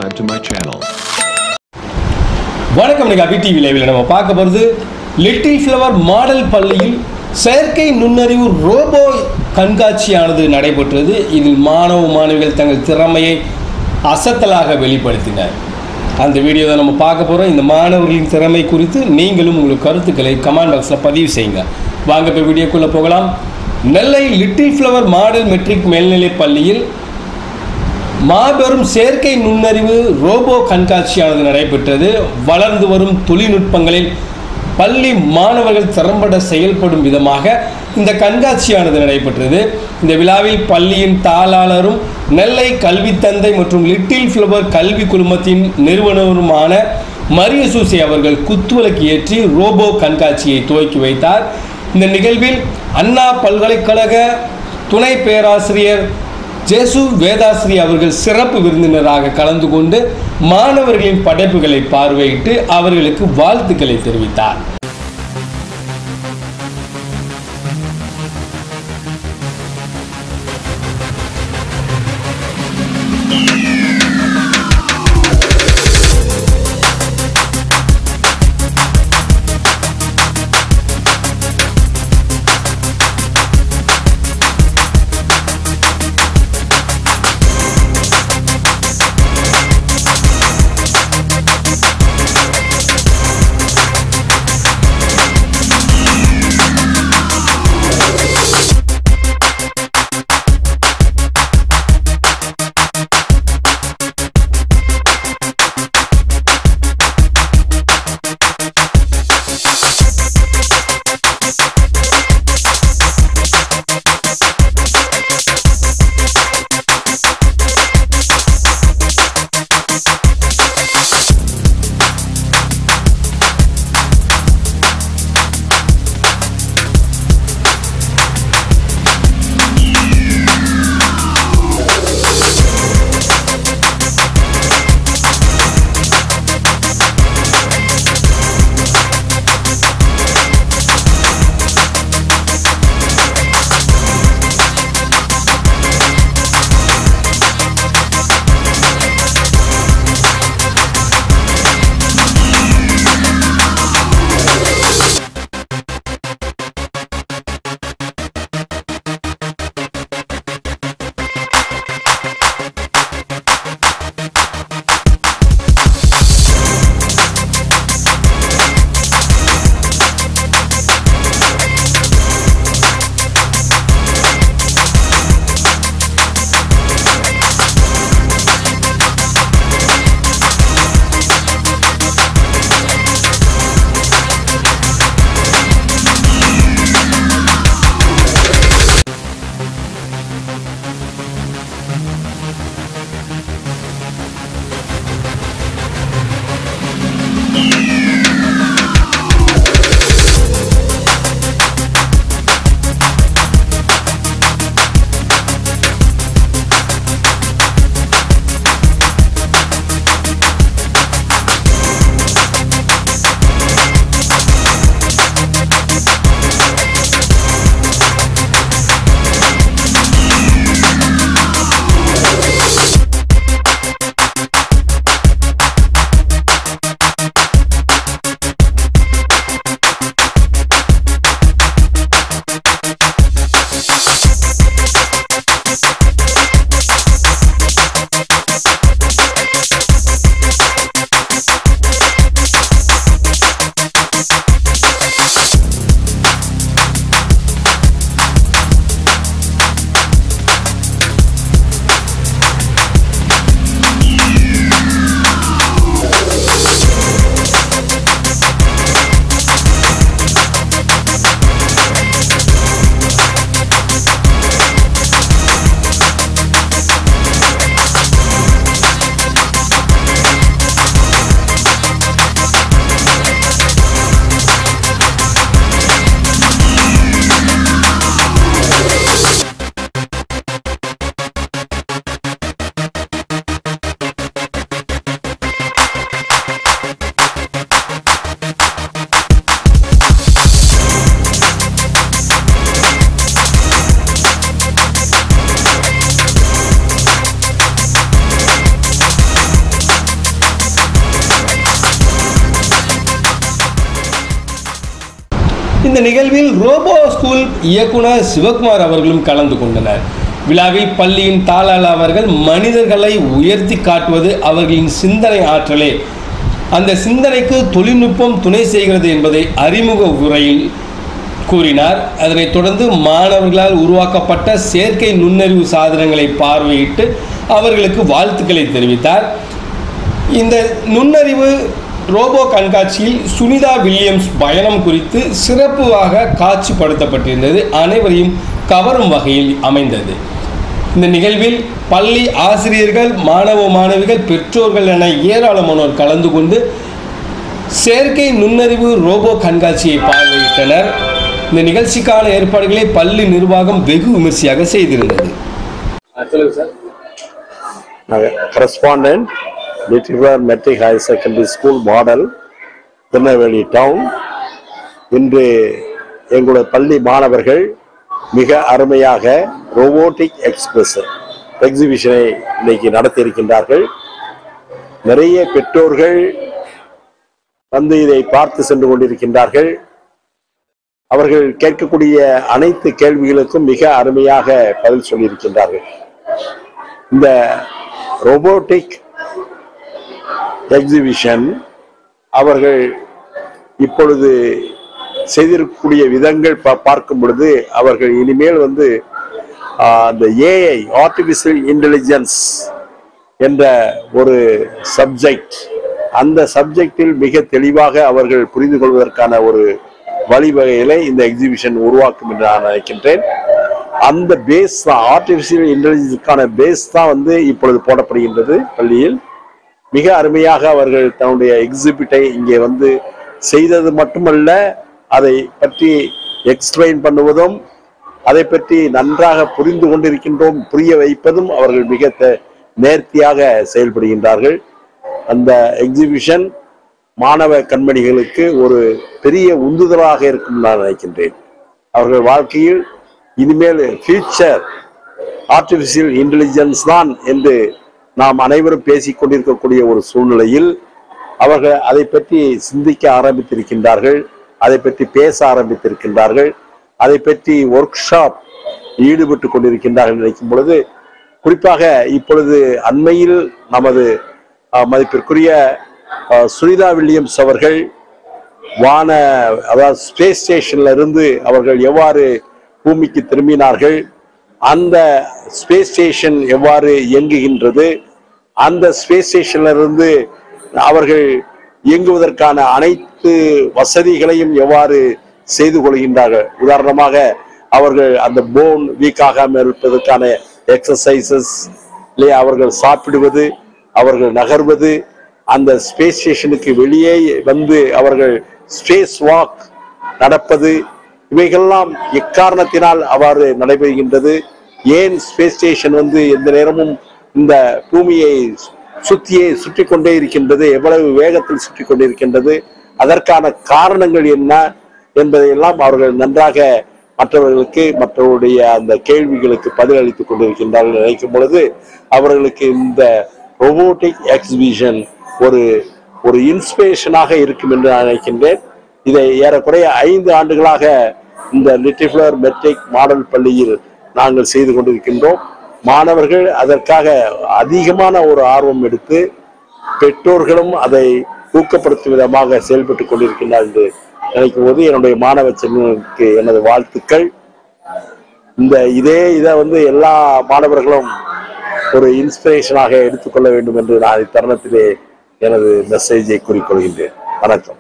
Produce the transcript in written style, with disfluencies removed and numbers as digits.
subscribe to my channel. வணக்கம் nikah PDV லைவ்ல நம்ம பார்க்க போறது லிட்டில் ஃப்ளவர் மாடல் பள்ளியில் செயற்கை நுண்ணறிவு ரோபோ கண்காட்சியானது நடைபெற்றது. இதில் மாணவ மாணவிகள் தங்கள் திறமையை அசத்தலாக வெளிப்படுத்தினர். அந்த வீடியோ தான் நம்ம பார்க்க போகிறோம். இந்த மாணவர்களின் திறமை குறித்து நீங்களும் உங்கள் கருத்துக்களை கமெண்ட் பாக்ஸில் பதிவு செய்யுங்க. வாங்க இப்போ வீடியோக்குள்ளே போகலாம். நெல்லை லிட்டில் ஃப்ளவர் மாடல் மெட்ரிக் மேல்நிலைப் பள்ளியில் மாபெரும் செயற்கை நுண்ணறிவு ரோபோ கண்காட்சியானது நடைபெற்றது. வளர்ந்து வரும் தொழில்நுட்பங்களில் பள்ளி மாணவர்கள் திறம்பட செயல்படும் விதமாக இந்த கண்காட்சியானது நடைபெற்றது. இந்த விழாவில் பள்ளியின் தாளாளரும் நெல்லை கல்வித்தந்தை மற்றும் லிட்டில் ஃப்ளவர் கல்வி குழுமத்தின் நிறுவனருமான மரியசூசை அவர்கள் குத்துவிளக்கு ஏற்றி ரோபோ கண்காட்சியை துவக்கி வைத்தார். இந்த நிகழ்வில் அண்ணா பல்கலைக்கழக துணை பேராசிரியர் ஜேசு வேதாஸ்ரீ அவர்கள் சிறப்பு விருந்தினராக கலந்து கொண்டு மாணவர்களின் படைப்புகளை பார்வையிட்டு அவர்களுக்கு வாழ்த்துக்களை தெரிவித்தார். நிகழ்வில் ரோபோ ஸ்கூல் இயக்குனர் சிவகுமார் அவர்களும் கலந்து கொண்டனர். விழாவில் பள்ளியின் தாளாளர் அவர்கள் மனிதர்களை உயர்த்தி காட்டுவது அவர்களின் சிந்தனை ஆற்றலே, அந்த சிந்தனைக்கு தொழில்நுட்பம் துணை செய்கிறது என்பதை அறிமுக உரையில் கூறினார். அதனைத் தொடர்ந்து மாணவர்களால் உருவாக்கப்பட்ட செயற்கை நுண்ணறிவு சாதனங்களை பார்வையிட்டு அவர்களுக்கு வாழ்த்துக்களை தெரிவித்தார். இந்த நுண்ணறிவு ரோபோ கண்காட்சியில் சுனிதா வில்லியம்ஸ் பயணம் குறித்து சிறப்பாக காட்சிப்படுத்தப்பட்டிருந்தது. அனைவரையும் கவரும் வகையில் அமைந்தது. இந்த நிகழ்வில் பள்ளி ஆசிரியர்கள், மாணவ மாணவிகள், பெற்றோர்கள் என ஏராளமானோர் கலந்து கொண்டு செயற்கை நுண்ணறிவு ரோபோ கண்காட்சியை பார்வையிட்டனர். இந்த நிகழ்ச்சிக்கான ஏற்பாடுகளை பள்ளி நிர்வாகம் வெகு விமர்சையாக செய்திருந்தது. Correspondent little flower matric higher secondary school model Tirunelveli town. இன்று எங்களுடைய பள்ளி மாணவர்கள் மிக அருமையாக ரோபோட்டிக் எக்ஸிபிஷனை இன்னைக்கு நடத்தியிருக்கின்றார்கள். நிறைய பெற்றோர்கள் வந்து இதை பார்த்து சென்று கொண்டிருக்கின்றார்கள். அவர்கள் கேட்கக்கூடிய அனைத்து கேள்விகளுக்கும் மிக அருமையாக பதில் சொல்லியிருக்கின்றார்கள். இந்த ரோபோட்டிக் எக்ஸிபிஷன் அவர்கள் இப்பொழுது செய்திருக்கக்கூடிய விதங்கள் பார்க்கும் பொழுது அவர்கள் இனிமேல் வந்து அந்த ஏஐ ஆர்டிஃபிஷியல் இன்டெலிஜென்ஸ் என்ற ஒரு சப்ஜெக்ட், அந்த சப்ஜெக்டில் மிக தெளிவாக அவர்கள் புரிந்து கொள்வதற்கான ஒரு வழிவகைகளை இந்த எக்ஸிபிஷன் உருவாக்கும் என்று நான் நினைக்கின்றேன். அந்த பேஸ் தான், ஆர்டிஃபிஷியல் இன்டெலிஜென்ஸுக்கான பேஸ் தான் வந்து இப்பொழுது போடப்படுகின்றது பள்ளியில். மிக அருமையாக அவர்கள் தன்னுடைய எக்ஸிபிட்டை இங்கே வந்து செய்தது மட்டுமல்ல, அதை பற்றி எக்ஸ்பிளைன் பண்ணுவதும், அதை பற்றி நன்றாக புரிந்து கொண்டிருக்கின்றோம் புரிய வைப்பதும் அவர்கள் மிக நேர்த்தியாக செயல்படுகின்றார்கள். அந்த எக்ஸிபிஷன் மாணவ கண்மணிகளுக்கு ஒரு பெரிய உந்துதலாக இருக்கும் நான் நினைக்கின்றேன். அவர்கள் வாழ்க்கையில் இனிமேல் ஃபியூச்சர் ஆர்டிஃபிஷியல் இன்டெலிஜென்ஸ் தான் என்று நாம் அனைவரும் பேசிக் கொண்டிருக்கக்கூடிய ஒரு சூழ்நிலையில் அவர்கள் அதை பற்றி சிந்திக்க ஆரம்பித்திருக்கின்றார்கள், அதை பற்றி பேச ஆரம்பித்திருக்கின்றார்கள், அதை பற்றி ஒர்க் ஷாப் ஈடுபட்டு கொண்டிருக்கின்றார்கள் நினைக்கும் பொழுது, குறிப்பாக இப்பொழுது அண்மையில் நமது மதிப்பிற்குரிய சுனிதா வில்லியம்ஸ் அவர்கள் அதாவது ஸ்பேஸ் ஸ்டேஷன்ல இருந்து அவர்கள் எவ்வாறு பூமிக்கு திரும்பினார்கள், அந்த ஸ்பேஸ் ஸ்டேஷன் எவ்வாறு இயங்குகின்றது, அந்த ஸ்பேஸ் ஸ்டேஷன்ல இருந்து அவர்கள் இயங்குவதற்கான அனைத்து வசதிகளையும் எவ்வாறு செய்து கொள்கின்றார்கள். உதாரணமாக அவர்கள் அந்த போன் வீக் ஆகாமல் இருப்பதற்கான எக்ஸசைசஸ், இல்லையா, அவர்கள் சாப்பிடுவது, அவர்கள் நகர்வது, அந்த ஸ்பேஸ் ஸ்டேஷனுக்கு வெளியே வந்து அவர்கள் ஸ்பேஸ் வாக் நடப்பது, இவைகள்லாம் எக்காரணத்தினால் அவ்வாறு நடைபெறுகின்றது. ஏன் ஸ்பேஸ் ஸ்டேஷன் வந்து எந்த நேரமும் இந்த பூமியை சுற்றி கொண்டே இருக்கின்றது, எவ்வளவு வேகத்தில் சுற்றி கொண்டிருக்கின்றது, அதற்கான காரணங்கள் என்ன என்பதையெல்லாம் அவர்கள் நன்றாக மற்றவர்களுக்கு, மற்றவருடைய அந்த கேள்விகளுக்கு பதில் அளித்துக் கொண்டிருக்கின்றார்கள் நினைக்கும் பொழுது அவர்களுக்கு இந்த ரோபோட்டிக் எக்ஸிபிஷன் ஒரு இன்ஸ்பிரேஷனாக இருக்கும் என்று நான் நினைக்கின்றேன். இதை ஏறக்குறைய 5 ஆண்டுகளாக இந்த லிட்டில் ஃப்ளவர் மெட்ரிக் மாடல் பள்ளியில் நாங்கள் செய்து கொண்டிருக்கின்றோம். மாணவர்கள் அதற்காக அதிகமான ஒரு ஆர்வம் எடுத்து பெற்றோர்களும் அதை ஊக்கப்படுத்தும் விதமாக செயல்பட்டு கொண்டிருக்கின்றார் என்று நினைக்கும் போது என்னுடைய மாணவ செல்வங்களுக்கு எனது வாழ்த்துக்கள். இதை வந்து எல்லா மாணவர்களும் ஒரு இன்ஸ்பிரேஷனாக எடுத்துக்கொள்ள வேண்டும் என்று நான் இத்தருணத்திலே எனது மெசேஜை கூறிக்கொள்கின்றேன். வணக்கம்.